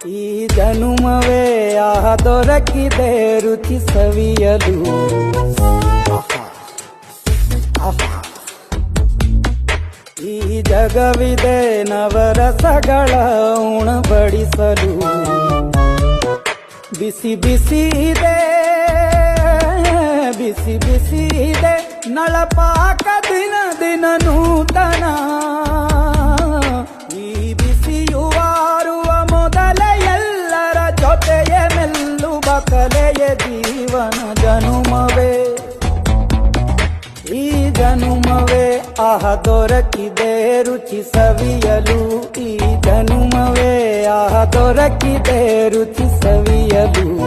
ಈ ಜನುಮವೇ ಆಹ ದೊರಕಿದೆ ರುಚಿ ಸವಿಯಲು. ಈ ಜಗವಿದೆ ನವರಸಗಳ ಉಣಬಡಿಸಲು. ಬಿಸಿ ಬಿಸಿ ಇದೆ ಬಿಸಿ ಬಿಸಿ ಇದೆ ನಳಪಾಕ ದಿನ ದಿನ ನೂತನ. ಈ ಬಿಸಿಯುವಾರುವ ಮೊದಲೇ ಎಲ್ಲರ ಜೊತೆಯ ಮೆಲ್ಲುವ ಕಲೆಯ ಜೀವನ ಜನುಮವೇ. ಈ ಜನುಮವೇ ಆಹ ದೊರಕಿದೆ ರುಚಿ ಸವಿಯಲು. ಈ ಜನುಮವೇ ಆಹ ದೊರಕಿದೆ ರುಚಿ ಸವಿಯಲು.